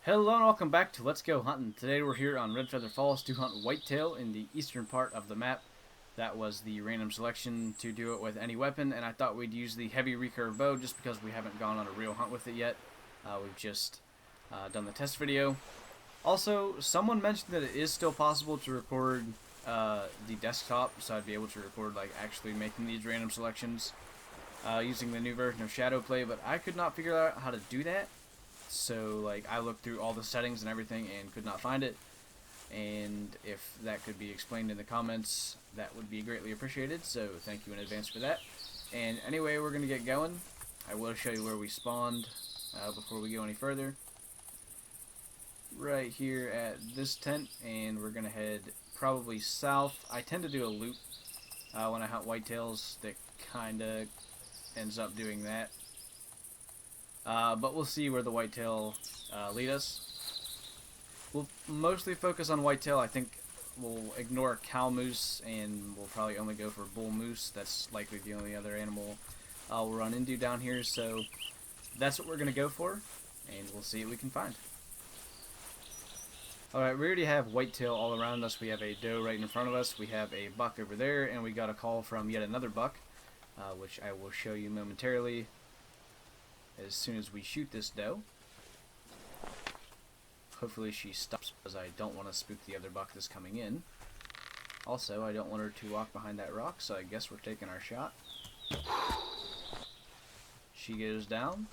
Hello and welcome back to Let's Go Hunting. Today we're here on Redfeather Falls to hunt whitetail in the eastern part of the map. That was the random selection to do it with any weapon, and I thought we'd use the heavy recurve bow just because we haven't gone on a real hunt with it yet. We've just done the test video. Also, someone mentioned that it is still possible to record the desktop, so I'd be able to record like actually making these random selections using the new version of Shadowplay, but I could not figure out how to do that. So like I looked through all the settings and everything and could not find it, and if that could be explained in the comments, that would be greatly appreciated, so thank you in advance for that. And anyway, we're gonna get going. I will show you where we spawned before we go any further. Right here at this tent, and we're gonna head probably south. I tend to do a loop when I hunt whitetails that kinda ends up doing that. But we'll see where the whitetail lead us. We'll mostly focus on whitetail. I think we'll ignore cow moose, and we'll probably only go for bull moose. That's likely the only other animal we'll run into down here. So that's what we're going to go for, and we'll see what we can find. Alright, we already have whitetail all around us. We have a doe right in front of us. We have a buck over there, and we got a call from yet another buck, which I will show you momentarily as soon as we shoot this doe. Hopefully she stops, because I don't want to spook the other buck that's coming in. Also, I don't want her to walk behind that rock, so I guess we're taking our shot. She goes down.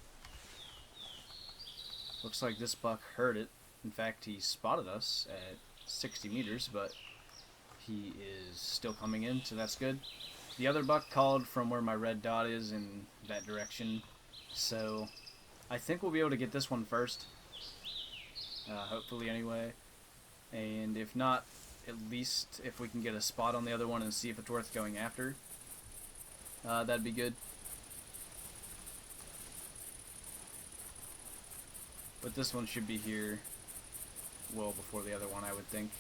Looks like this buck heard it. In fact, he spotted us at 60 meters, but he is still coming in, so that's good. The other buck called from where my red dot is in that direction. So, I think we'll be able to get this one first, hopefully anyway, and if not, at least if we can get a spot on the other one and see if it's worth going after, that'd be good. But this one should be here well before the other one, I would think.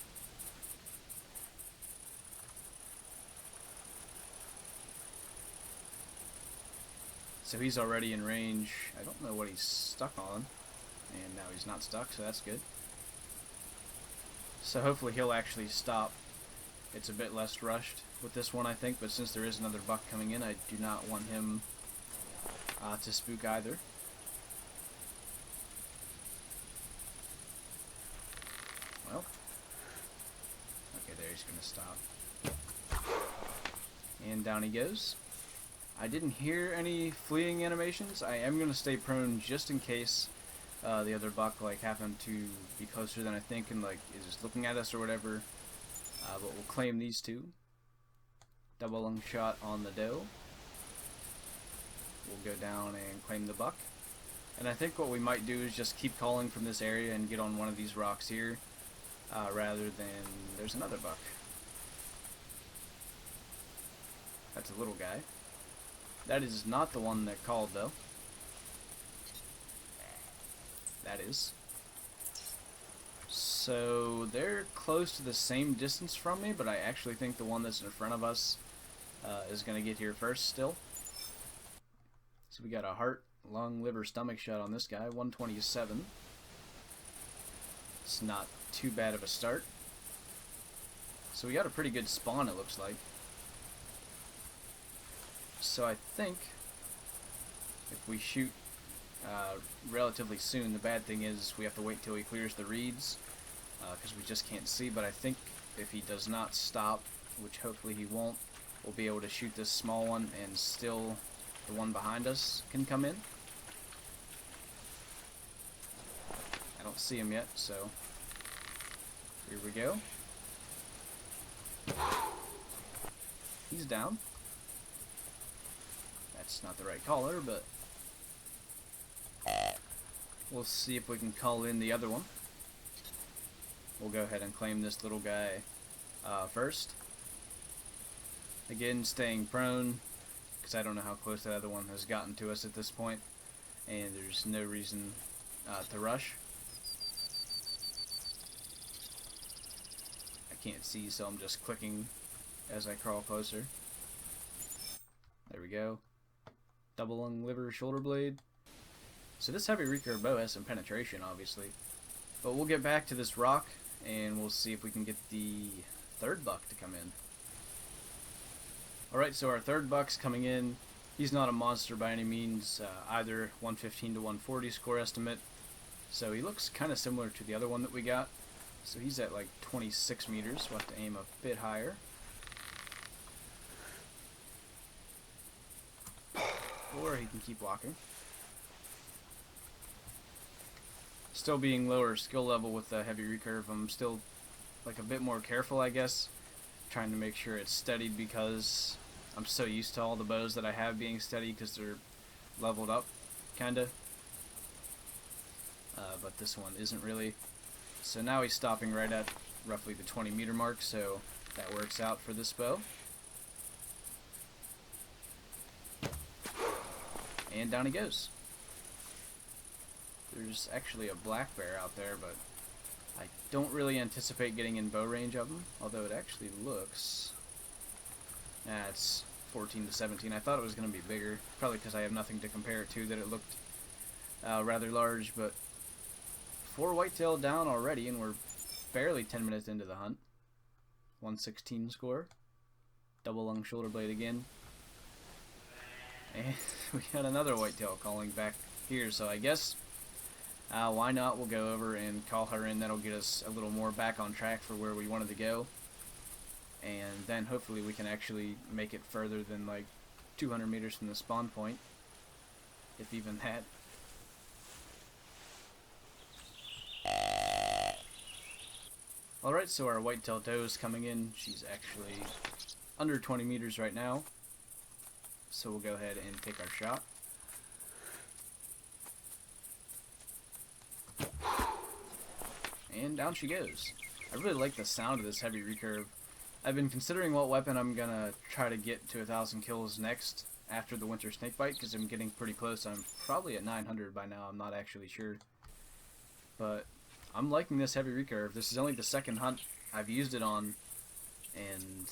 So he's already in range. I don't know what he's stuck on, and now he's not stuck, so that's good. So hopefully he'll actually stop. It's a bit less rushed with this one, I think, but since there is another buck coming in, I do not want him to spook either. Well, okay, there, he's going to stop. And down he goes. I didn't hear any fleeing animations. I am going to stay prone just in case the other buck like happened to be closer than I think and like is just looking at us or whatever. But we'll claim these two. Double lung shot on the doe. We'll go down and claim the buck. And I think what we might do is just keep calling from this area and get on one of these rocks here rather than there's another buck. That's a little guy. That is not the one that called, though. That is. So, they're close to the same distance from me, but I actually think the one that's in front of us is going to get here first still. So we got a heart, lung, liver, stomach shot on this guy, 127. It's not too bad of a start. So we got a pretty good spawn, it looks like. So I think if we shoot relatively soon, the bad thing is we have to wait till he clears the reeds because we just can't see, but I think if he does not stop, which hopefully he won't, we'll be able to shoot this small one and still the one behind us can come in. I don't see him yet, so here we go. He's down. That's not the right caller, but we'll see if we can call in the other one. We'll go ahead and claim this little guy first. Again, staying prone, because I don't know how close that other one has gotten to us at this point, and there's no reason to rush. I can't see, so I'm just clicking as I crawl closer. There we go. Double lung, liver, shoulder blade. So this heavy recurve bow has some penetration, obviously. But we'll get back to this rock, and we'll see if we can get the third buck to come in. Alright, so our third buck's coming in. He's not a monster by any means, either 115 to 140 score estimate. So he looks kind of similar to the other one that we got. So he's at like 26 meters. We'll have to aim a bit higher. Or he can keep walking. Still being lower skill level with the heavy recurve, I'm still like a bit more careful, I guess. Trying to make sure it's steadied because I'm so used to all the bows that I have being steady because they're leveled up, kinda. But this one isn't really. So now he's stopping right at roughly the 20 meter mark, so that works out for this bow. And down he goes. There's actually a black bear out there, but I don't really anticipate getting in bow range of him, although it actually looks... it's 14 to 17. I thought it was going to be bigger, probably because I have nothing to compare it to, that it looked rather large, but 4 whitetail down already, and we're barely 10 minutes into the hunt. 116 score. Double lung shoulder blade again. And we got another whitetail calling back here, so I guess why not? We'll go over and call her in. That'll get us a little more back on track for where we wanted to go. And then hopefully we can actually make it further than like 200 meters from the spawn point, if even that. Alright, so our whitetail doe is coming in. She's actually under 20 meters right now. So we'll go ahead and take our shot. And down she goes. I really like the sound of this heavy recurve. I've been considering what weapon I'm gonna try to get to 1,000 kills next after the winter snakebite, because I'm getting pretty close. I'm probably at 900 by now, I'm not actually sure. But I'm liking this heavy recurve. This is only the second hunt I've used it on, and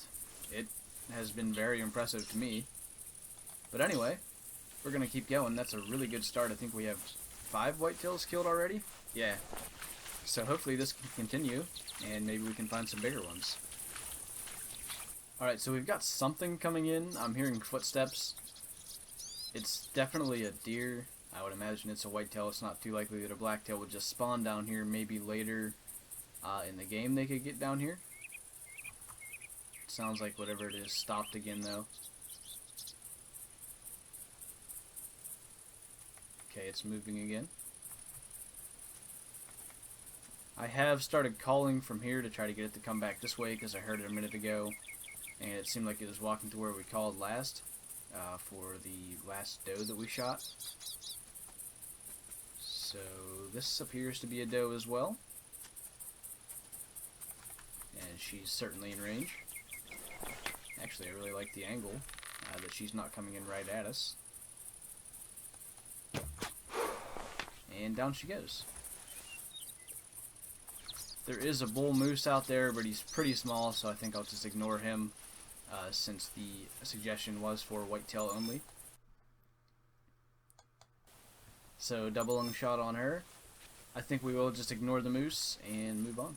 it has been very impressive to me. But anyway, we're gonna keep going. That's a really good start. I think we have 5 whitetails killed already. Yeah. So hopefully this can continue, and maybe we can find some bigger ones. Alright, so we've got something coming in. I'm hearing footsteps. It's definitely a deer. I would imagine it's a whitetail. It's not too likely that a blacktail would just spawn down here. Maybe later in the game they could get down here. Sounds like whatever it is stopped again, though. Okay, it's moving again. I have started calling from here to try to get it to come back this way because I heard it a minute ago, and it seemed like it was walking to where we called last for the last doe that we shot. So this appears to be a doe as well, and she's certainly in range. Actually, I really like the angle that she's not coming in right at us. And down she goes. There is a bull moose out there, but he's pretty small, so I think I'll just ignore him since the suggestion was for whitetail only. So double lung shot on her. I think we will just ignore the moose and move on.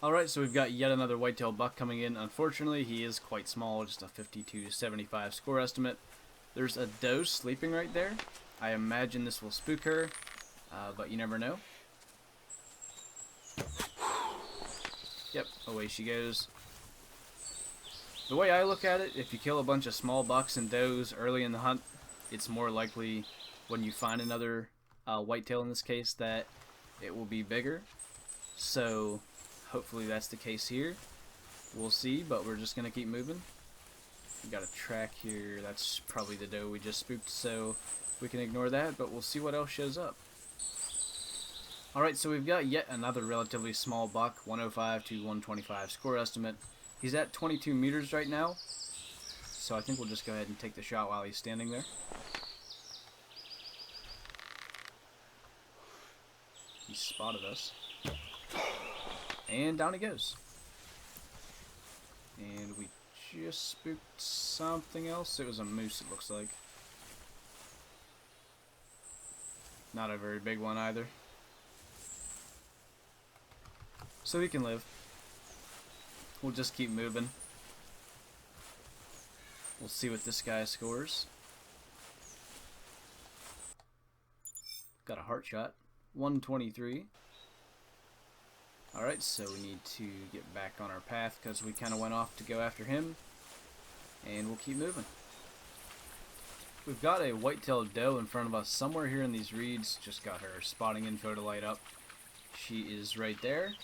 Alright, so we've got yet another whitetail buck coming in. Unfortunately, he is quite small, just a 52 to 75 score estimate. There's a doe sleeping right there. I imagine this will spook her, but you never know. Yep, away she goes. The way I look at it, if you kill a bunch of small bucks and does early in the hunt, it's more likely when you find another whitetail in this case that it will be bigger. So hopefully that's the case here. We'll see, but we're just going to keep moving. We got a track here. That's probably the doe we just spooked, so we can ignore that, but we'll see what else shows up. Alright, so we've got yet another relatively small buck, 105 to 125 score estimate. He's at 22 meters right now, so I think we'll just go ahead and take the shot while he's standing there. He spotted us. And down he goes. And we just spooked something else. It was a moose, it looks like. Not a very big one either. so he can live. We'll just keep moving. We'll see what this guy scores. Got a heart shot. 123. Alright, so we need to get back on our path because we kind of went off to go after him. And we'll keep moving. We've got a whitetail doe in front of us somewhere here in these reeds. Just got her spotting info to light up. She is right there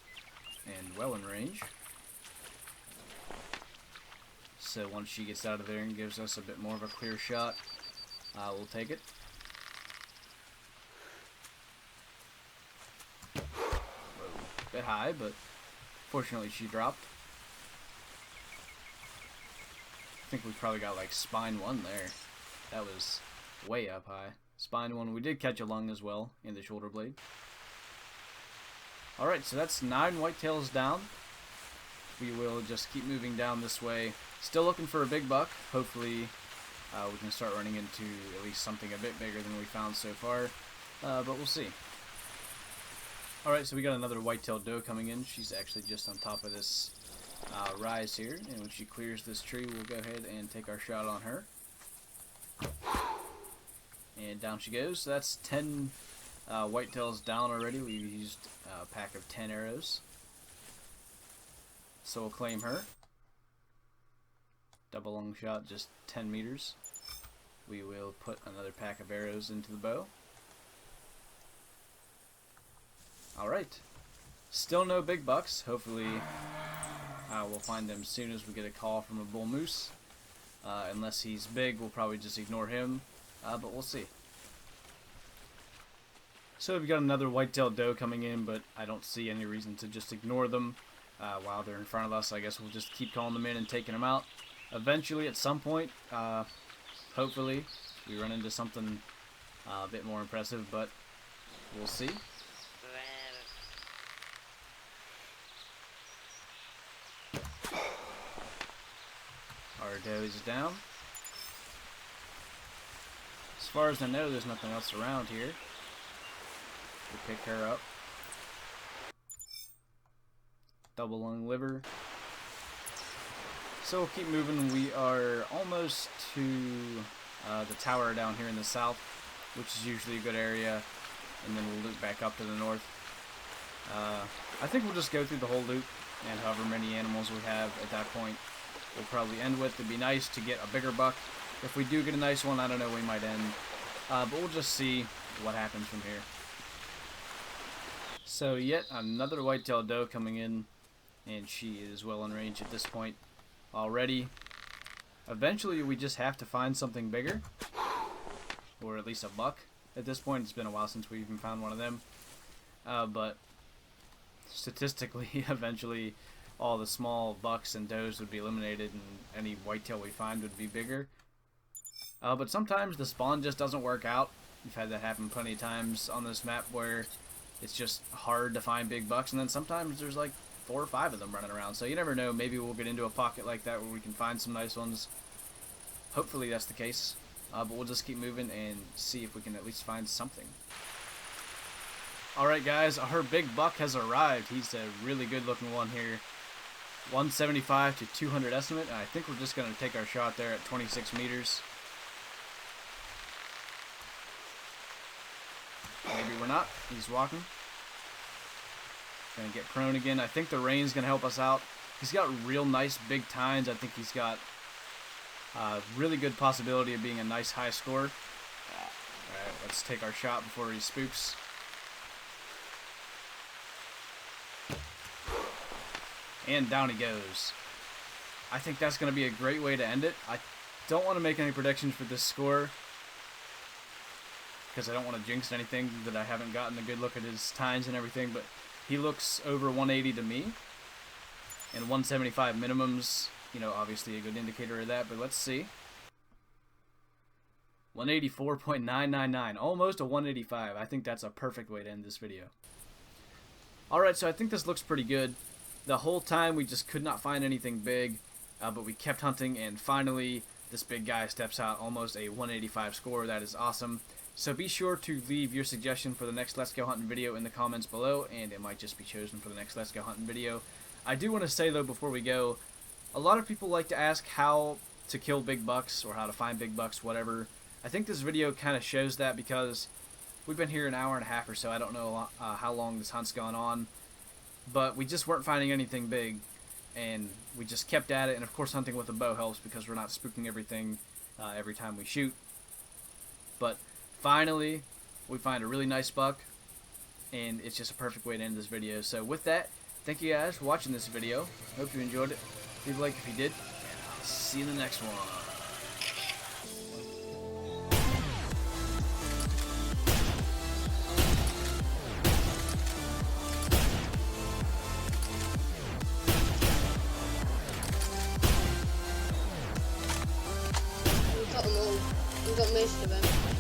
and well in range. So once she gets out of there and gives us a bit more of a clear shot, we'll take it. Bit high, but fortunately she dropped. I think we probably got like spine 1 there. That was way up high. Spine 1. We did catch a lung as well in the shoulder blade. Alright, so that's 9 whitetails down. We will just keep moving down this way. Still looking for a big buck. Hopefully we can start running into at least something a bit bigger than we found so far. But we'll see. Alright, so we got another whitetail doe coming in. She's actually just on top of this rise here. And when she clears this tree, we'll go ahead and take our shot on her. And down she goes. So that's 10 whitetails down already. We used a pack of 10 arrows. So we'll claim her. Double lung shot, just 10 meters. We will put another pack of arrows into the bow. Alright. Still no big bucks. Hopefully we'll find them soon as we get a call from a bull moose. Unless he's big, we'll probably just ignore him. But we'll see. So we've got another whitetail doe coming in, but I don't see any reason to just ignore them while they're in front of us. I guess we'll just keep calling them in and taking them out. Eventually, at some point, hopefully, we run into something a bit more impressive, but we'll see. Our doe is down. As far as I know, there's nothing else around here. We pick her up. Double lung liver. So we'll keep moving. We are almost to the tower down here in the south, which is usually a good area, and then we'll loop back up to the north. I think we'll just go through the whole loop, and however many animals we have at that point, we'll probably end with. It'd be nice to get a bigger buck. If we do get a nice one, I don't know, we might end. But we'll just see what happens from here. So yet another whitetail doe coming in, and she is well in range at this point already. Eventually we just have to find something bigger, or at least a buck. At this point it's been a while since we even found one of them. But statistically, eventually all the small bucks and does would be eliminated and any whitetail we find would be bigger. But sometimes the spawn just doesn't work out. We've had that happen plenty of times on this map where it's just hard to find big bucks, and then sometimes there's like 4 or 5 of them running around. So you never know, maybe we'll get into a pocket like that where we can find some nice ones. Hopefully that's the case. But we'll just keep moving and see if we can at least find something. Alright guys, our big buck has arrived. He's a really good looking one here. 175 to 200 estimate, and I think we're just going to take our shot there at 26 meters. Maybe we're not. He's walking. Gonna get prone again. I think the rain's gonna help us out. He's got real nice big tines. I think he's got a really good possibility of being a nice high score. Alright, let's take our shot before he spooks. And down he goes. I think that's gonna be a great way to end it. I don't want to make any predictions for this score, because I don't want to jinx anything that I haven't gotten a good look at his tines and everything, but he looks over 180 to me, and 175 minimums, you know, obviously a good indicator of that, but let's see. 184.999, almost a 185. I think that's a perfect way to end this video. Alright, so I think this looks pretty good. The whole time we just could not find anything big, but we kept hunting, and finally this big guy steps out, almost a 185 score. That is awesome. So be sure to leave your suggestion for the next Let's Go Hunting video in the comments below, and it might just be chosen for the next Let's Go Hunting video. I do want to say though before we go, a lot of people like to ask how to kill big bucks or how to find big bucks, whatever. I think this video kind of shows that because we've been here an hour and a half or so. I don't know how long this hunt's gone on, but we just weren't finding anything big, and we just kept at it. And of course hunting with a bow helps because we're not spooking everything every time we shoot. But finally we find a really nice buck, and it's just a perfect way to end this video. So with that, thank you guys for watching this video. Hope you enjoyed it. Leave a like if you did, and I'll see you in the next one. We've got them all. We've got most of them.